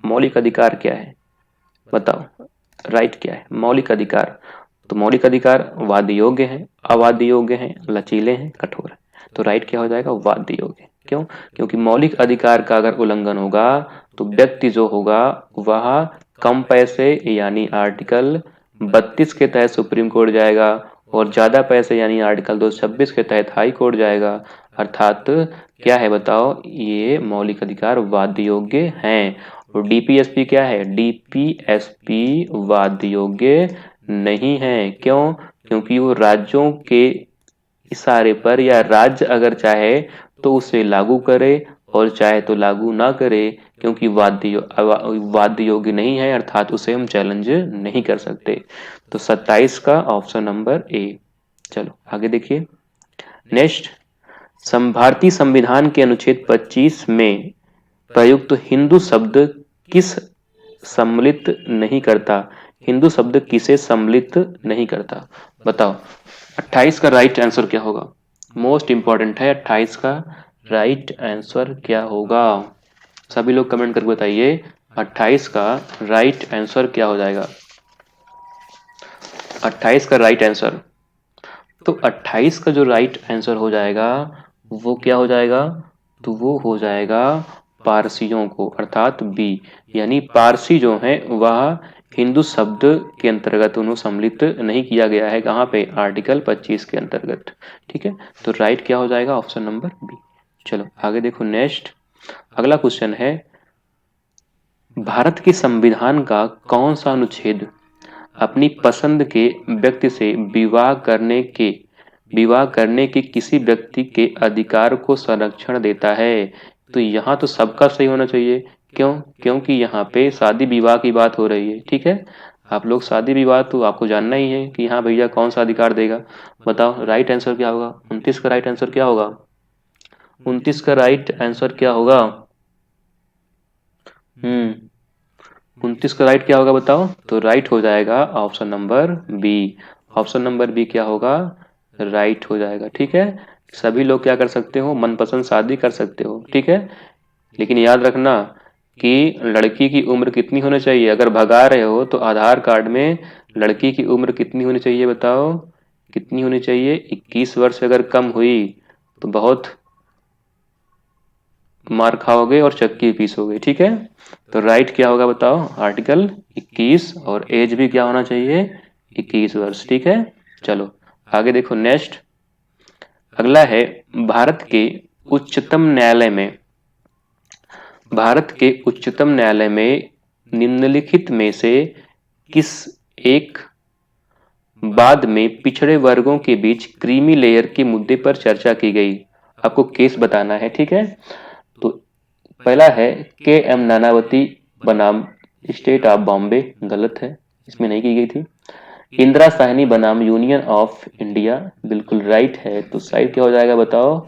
मौलिक अधिकार क्या है? बताओ, राइट क्या है? मौलिक अधिकार। तो मौलिक अधिकार वाद्य योग्य है, अवाद्य योग्य है, लचीले हैं, कठोर है। तो राइट क्या हो जाएगा? वाद्य योग्य। क्यों? क्योंकि मौलिक अधिकार का अगर उल्लंघन होगा तो व्यक्ति जो होगा वह कम पैसे यानी आर्टिकल 32 के तहत सुप्रीम कोर्ट जाएगा और ज्यादा पैसे यानी आर्टिकल 226 के तहत हाई कोर्ट जाएगा। अर्थात क्या है बताओ? ये मौलिक अधिकार वाद्य योग्य हैं। और डीपीएसपी क्या है? डीपीएसपी वाद्य योग्य नहीं है। क्यों? क्योंकि वो राज्यों के इशारे पर या राज्य अगर चाहे तो उसे लागू करे और चाहे तो लागू ना करे, क्योंकि वाद्य योग्य नहीं है, अर्थात उसे हम चैलेंज नहीं कर सकते। तो 27 का ऑप्शन नंबर ए। चलो आगे देखिए नेक्स्ट। भारतीय संविधान के अनुच्छेद 25 में प्रयुक्त हिंदू शब्द किस सम्मिलित नहीं करता? हिंदू शब्द किसे सम्मिलित नहीं करता? बताओ 28 का राइट आंसर क्या होगा? मोस्ट इंपॉर्टेंट है 28 का राइट आंसर क्या होगा? सभी लोग कमेंट करके बताइए 28 का राइट आंसर क्या हो जाएगा? 28 का राइट आंसर, तो 28 का जो राइट आंसर हो जाएगा वो क्या हो जाएगा? तो वो हो जाएगा पारसियों को, अर्थात बी। यानी पारसी जो है वह हिंदू शब्द के अंतर्गत उन्हें सम्मिलित नहीं किया गया है। कहाँ पे? आर्टिकल 25 के अंतर्गत। ठीक है, तो राइट क्या हो जाएगा? Option number B. चलो आगे देखो नेक्स्ट। अगला क्वेश्चन है, भारत के संविधान का कौन सा अनुच्छेद अपनी पसंद के व्यक्ति से विवाह करने के किसी व्यक्ति के अधिकार को संरक्षण देता है? तो यहाँ तो सबका सही होना चाहिए। क्यों? क्योंकि यहाँ पे शादी विवाह की बात हो रही है। ठीक है, आप लोग शादी विवाह तो आपको जानना ही है कि हाँ भैया कौन सा अधिकार देगा। बताओ राइट आंसर क्या होगा? 29 का राइट आंसर क्या होगा? 29 का राइट आंसर क्या होगा? 29 का राइट क्या होगा बताओ? तो राइट हो जाएगा option number B. Option number B क्या होगा? राइट हो जाएगा। ठीक है, सभी लोग क्या कर सकते हो? मनपसंद शादी कर सकते हो। ठीक है, लेकिन याद रखना कि लड़की की उम्र कितनी होनी चाहिए? अगर भगा रहे हो तो आधार कार्ड में लड़की की उम्र कितनी होनी चाहिए बताओ? कितनी होनी चाहिए? 21 वर्ष अगर कम हुई तो बहुत मार खाओगे और चक्की पीसोगे। ठीक है, तो राइट क्या होगा बताओ? आर्टिकल 21 और एज भी क्या होना चाहिए? 21 वर्ष। ठीक है, चलो आगे देखो नेक्स्ट। अगला है, भारत के उच्चतम न्यायालय में निम्नलिखित में से किस एक बाद में पिछड़े वर्गों के बीच क्रीमी लेयर के मुद्दे पर चर्चा की गई? आपको केस बताना है। ठीक है, तो पहला है के एम नानावती बनाम स्टेट ऑफ बॉम्बे। गलत है, इसमें नहीं की गई थी। इंदिरा साहनी बनाम यूनियन ऑफ इंडिया। बिल्कुल राइट है। तो साइड क्या हो जाएगा बताओ?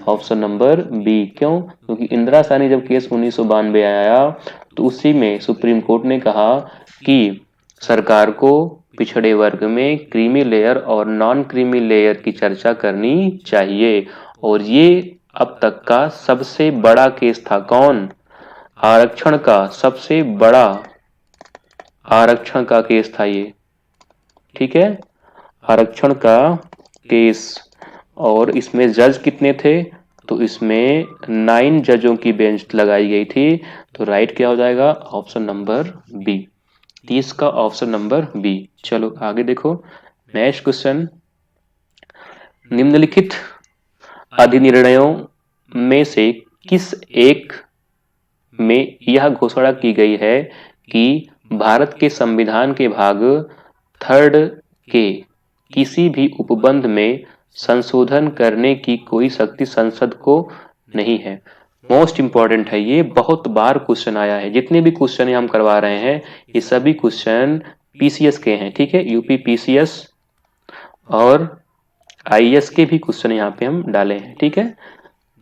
Option number B. क्यों? क्योंकि इंदिरा साहनी जब केस 1992 आया तो उसी में सुप्रीम कोर्ट ने कहा कि सरकार को पिछड़े वर्ग में क्रीमी लेयर और नॉन क्रीमी लेयर की चर्चा करनी चाहिए। और ये अब तक का सबसे बड़ा केस था। कौन? आरक्षण का सबसे बड़ा आरक्षण का केस था ये। ठीक है, आरक्षण का केस, और इसमें जज कितने थे? तो इसमें 9 जजों की बेंच लगाई गई थी। तो राइट क्या हो जाएगा? Option number B. 30 का ऑप्शन नंबर बी। चलो आगे देखो नेक्स्ट क्वेश्चन। निम्नलिखित अधिनिर्णयों में से किस एक में यह घोषणा की गई है कि भारत के संविधान के भाग 3 के किसी भी उपबंध में संशोधन करने की कोई शक्ति संसद को नहीं है? मोस्ट इंपॉर्टेंट है ये, बहुत बार क्वेश्चन आया है। जितने भी क्वेश्चन हम करवा रहे हैं ये सभी क्वेश्चन पीसीएस के हैं, ठीक है, यूपी पीसीएस और आईएएस के भी क्वेश्चन यहाँ पे हम डाले हैं, ठीक है,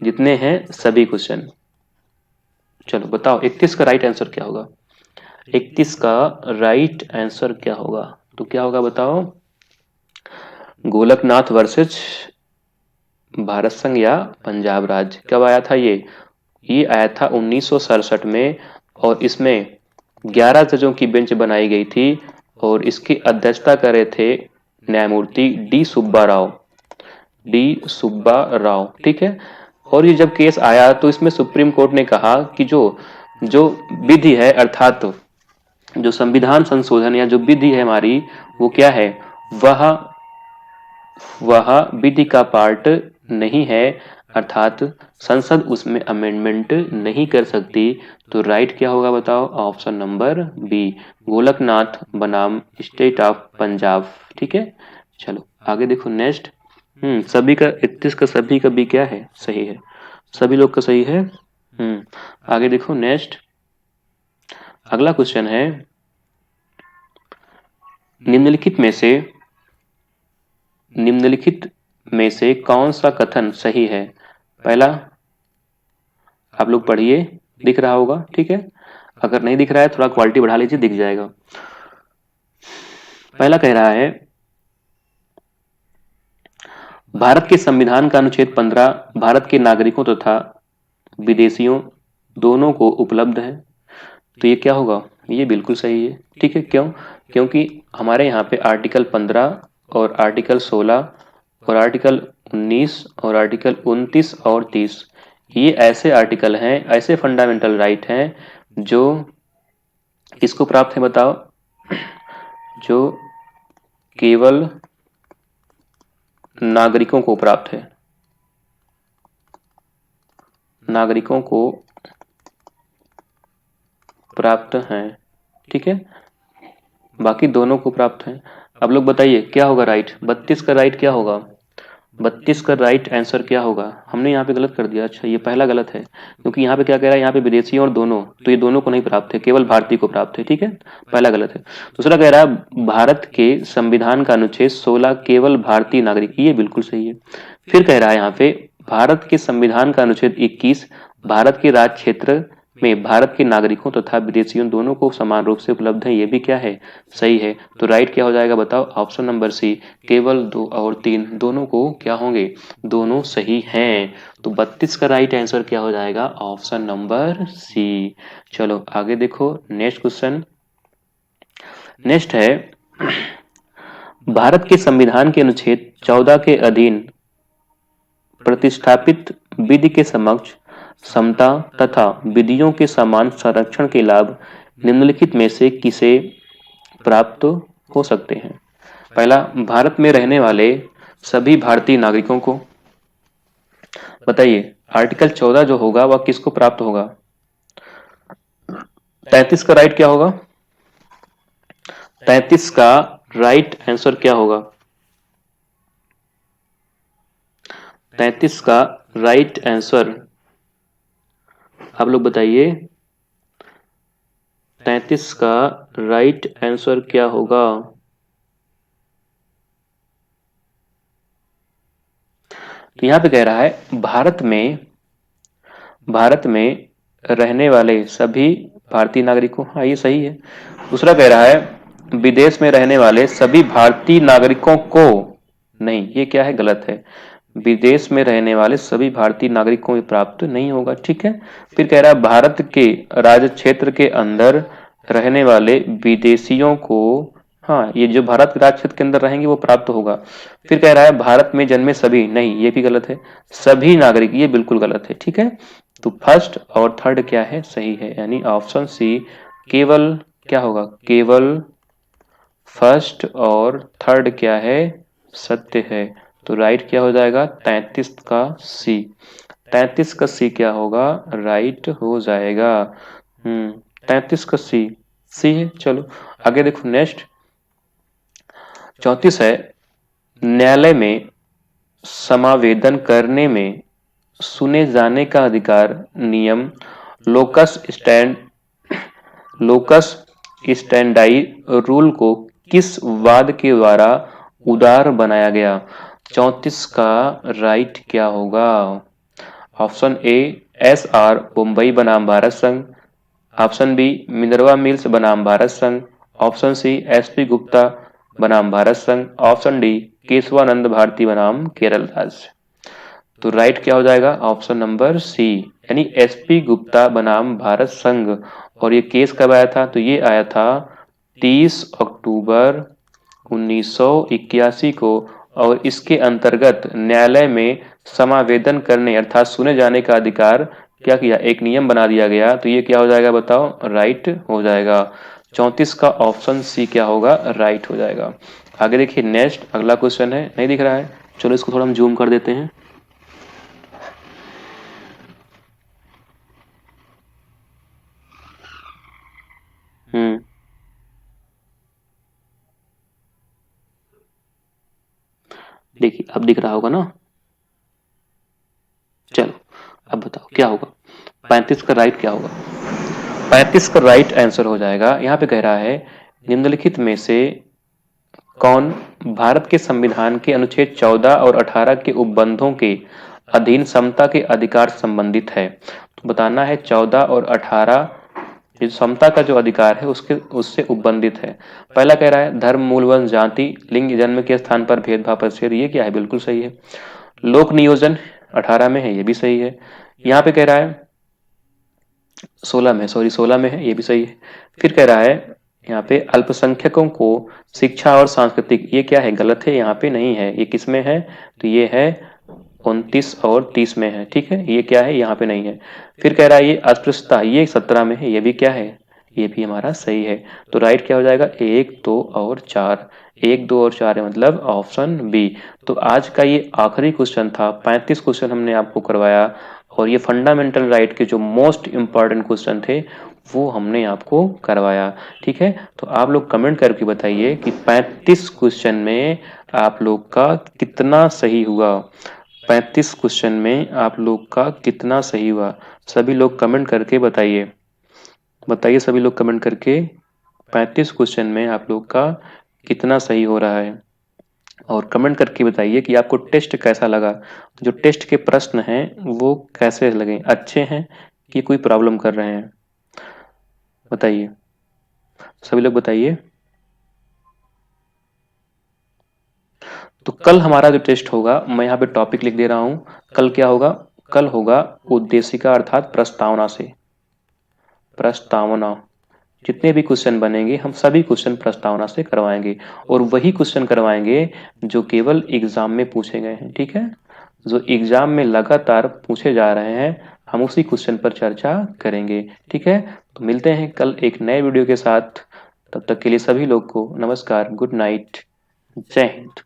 जितने हैं सभी क्वेश्चन। चलो बताओ 31 का राइट आंसर क्या होगा? 31 का राइट आंसर क्या होगा? तो क्या होगा बताओ? गोलकनाथ वर्सेस भारत संघ या पंजाब राज्य। कब आया था ये आया था 1967 में, और इसमें 11 जजों की बेंच बनाई गई थी और इसकी अध्यक्षता कर रहे थे न्यायमूर्ति डी सुब्बा राव, ठीक है। और ये जब केस आया तो इसमें सुप्रीम कोर्ट ने कहा कि जो जो विधि है, अर्थात जो संविधान संशोधन या जो विधि है हमारी, वो क्या है? वह वह विधि का पार्ट नहीं है, अर्थात संसद उसमें अमेंडमेंट नहीं कर सकती। तो राइट क्या होगा बताओ? ऑप्शन नंबर बी, गोलकनाथ बनाम स्टेट ऑफ पंजाब, ठीक है। चलो आगे देखो नेक्स्ट। सभी का 31 का सभी का भी क्या है? सही है, सभी लोग का सही है। आगे देखो नेक्स्ट। अगला क्वेश्चन है, निम्नलिखित में से कौन सा कथन सही है? पहला, आप लोग पढ़िए, दिख रहा होगा, ठीक है। अगर नहीं दिख रहा है थोड़ा क्वालिटी बढ़ा लीजिए, दिख जाएगा। पहला कह रहा है, भारत के संविधान का अनुच्छेद 15 भारत के नागरिकों तथा विदेशियों दोनों को उपलब्ध है। तो ये क्या होगा? ये बिल्कुल सही है, ठीक है। क्यों? क्योंकि हमारे यहाँ पे आर्टिकल 15 और आर्टिकल 16 और आर्टिकल 19 और आर्टिकल 29 और 30 ये ऐसे आर्टिकल हैं, ऐसे फंडामेंटल राइट हैं जो किसको प्राप्त है बताओ? जो केवल नागरिकों को प्राप्त है, नागरिकों को प्राप्त हैं, ठीक है। बाकी दोनों को प्राप्त हैं। अब लोग बताइए क्या होगा राइट? 32 का राइट क्या होगा? 32 का राइट आंसर क्या होगा? हमने यहाँ पे गलत कर दिया। अच्छा, ये पहला गलत है, क्योंकि यहाँ पे क्या कह रहा है? यहाँ पे विदेशियों और दोनों, तो ये दोनों को नहीं प्राप्त है, केवल भारतीय को प्राप्त है, ठीक है। पहला गलत है। दूसरा कह रहा है भारत के संविधान का अनुच्छेद 16 केवल भारतीय नागरिक, ये बिल्कुल सही है। फिर कह रहा है यहाँ पे भारत के संविधान का अनुच्छेद 21 भारत के राज्य क्षेत्र में भारत के नागरिकों तथा विदेशियों दोनों को समान रूप से उपलब्ध है, ये भी क्या है? सही है। तो राइट क्या हो जाएगा बताओ? ऑप्शन नंबर सी, केवल 2 और 3 दोनों को क्या होंगे? दोनों सही हैं। तो 32 का राइट आंसर क्या हो जाएगा? Option number C. चलो आगे देखो नेक्स्ट क्वेश्चन। नेक्स्ट है, भारत के संविधान के अनुच्छेद 14 के अधीन प्रतिष्ठापित विधि के समक्ष समता तथा विधियों के समान संरक्षण के लाभ निम्नलिखित में से किसे प्राप्त हो सकते हैं? पहला, भारत में रहने वाले सभी भारतीय नागरिकों को। बताइए आर्टिकल 14 जो होगा वह किसको प्राप्त होगा? 33 का राइट क्या होगा? 33 का राइट आंसर क्या होगा? 33 का राइट आंसर आप लोग बताइए, 33 का राइट आंसर क्या होगा? तो यहां पे कह रहा है भारत में रहने वाले सभी भारतीय नागरिकों, हाँ ये सही है। दूसरा कह रहा है विदेश में रहने वाले सभी भारतीय नागरिकों को, नहीं ये क्या है? गलत है। विदेश में रहने वाले सभी भारतीय नागरिकों को प्राप्त नहीं होगा, ठीक है। फिर कह रहा है भारत के राज्य क्षेत्र के अंदर रहने वाले विदेशियों को हाँ, ये जो भारत राज्य क्षेत्र के अंदर रहेंगे वो प्राप्त होगा। फिर कह रहा है भारत में जन्मे सभी, नहीं ये भी गलत है। सभी नागरिक, ये बिल्कुल गलत है। ठीक है, तो फर्स्ट और थर्ड क्या है, सही है, यानी ऑप्शन सी केवल, क्या होगा, केवल फर्स्ट और थर्ड क्या है, सत्य है। तो राइट क्या हो जाएगा, 33 का सी। 33 का सी क्या होगा, राइट हो जाएगा। 33 का सी, सी है। चलो आगे देखो नेक्स्ट। 34 है, न्यायालय में समावेदन करने में सुने जाने का अधिकार नियम लोकस स्टैंड लोकस स्टैंडाई रूल को किस वाद के द्वारा उदार बनाया गया। 34 का राइट क्या होगा, option A S R Mumbai बनाम भारत संघ, ऑप्शन बी मिनर्वा मिल्स बनाम भारत संघ, option C S P Gupta बनाम भारत संघ, ऑप्शन डी केशवानंद भारती बनाम केरल राज्य। तो राइट क्या हो जाएगा, ऑप्शन नंबर सी, यानी एसपी गुप्ता बनाम भारत संघ। और ये केस कब आया था, तो ये आया था 30 अक्टूबर 1981 को। और इसके अंतर्गत न्यायालय में समावेदन करने अर्थात सुने जाने का अधिकार क्या किया, एक नियम बना दिया गया। तो ये क्या हो जाएगा बताओ, राइट हो जाएगा। 34 का ऑप्शन सी क्या होगा, राइट हो जाएगा। आगे देखिए नेक्स्ट अगला क्वेश्चन है, नहीं दिख रहा है, चलो इसको थोड़ा हम जूम कर देते हैं। हम्म, देखिए अब दिख रहा होगा ना। चलो अब बताओ क्या होगा, 35 का राइट क्या होगा। 35 का राइट आंसर हो जाएगा, यहाँ पे कह रहा है निम्नलिखित में से कौन भारत के संविधान के अनुच्छेद 14 और 18 के उपबंधों के अधीन समता के अधिकार संबंधित है। तो बताना है 14 और 18 ये समता का जो अधिकार है उसके उससे उपबंधित है। पहला कह रहा है धर्म मूल वंश जाति लिंग जन्म के स्थान पर भेदभाव प्रतिषेध, ये क्या है, बिल्कुल सही है। लोक नियोजन 18 में है, ये भी सही है। यहाँ पे कह रहा है 16 में, सॉरी 16 में है, ये भी सही है। फिर कह रहा है यहाँ पे अल्पसंख्यकों को शिक्षा और सांस्कृतिक, ये क्या है, गलत है, यहाँ पे नहीं है। ये किस में है, तो ये है 29 और 30 में है। ठीक है, ये क्या है, यहाँ पे नहीं है। फिर कह रहा है ये अस्पृश्यता, ये 17 में है, ये भी क्या है, ये भी हमारा सही है। तो राइट क्या हो जाएगा, 1 2 और 4, 1 2 और 4 है, मतलब ऑप्शन बी। तो आज का ये आखिरी क्वेश्चन था, 35 क्वेश्चन हमने आपको करवाया। और ये फंडामेंटल राइट के जो मोस्ट इम्पॉर्टेंट क्वेश्चन थे वो हमने आपको करवाया। ठीक है, तो आप लोग कमेंट करके बताइए कि 35 क्वेश्चन में आप लोग का कितना सही हुआ। 35 क्वेश्चन में आप लोग का कितना सही हुआ, सभी लोग कमेंट करके बताइए। बताइए सभी लोग कमेंट करके 35 क्वेश्चन में आप लोग का कितना सही हो रहा है। और कमेंट करके बताइए कि आपको टेस्ट कैसा लगा, जो टेस्ट के प्रश्न हैं वो कैसे लगे, अच्छे हैं कि कोई प्रॉब्लम कर रहे हैं, बताइए, सभी लोग बताइए। तो कल हमारा जो टेस्ट होगा, मैं यहाँ पे टॉपिक लिख दे रहा हूँ। कल क्या होगा, कल होगा उद्देशिका अर्थात प्रस्तावना से, प्रस्तावना। जितने भी क्वेश्चन बनेंगे हम सभी क्वेश्चन प्रस्तावना से करवाएंगे। और वही क्वेश्चन करवाएंगे जो केवल एग्जाम में पूछे गए हैं। ठीक है, जो एग्जाम में लगातार पूछे जा रहे हैं हम उसी क्वेश्चन पर चर्चा करेंगे। ठीक है, तो मिलते हैं कल एक नए वीडियो के साथ। तब तक के लिए सभी लोग को नमस्कार, गुड नाइट, जय हिंद।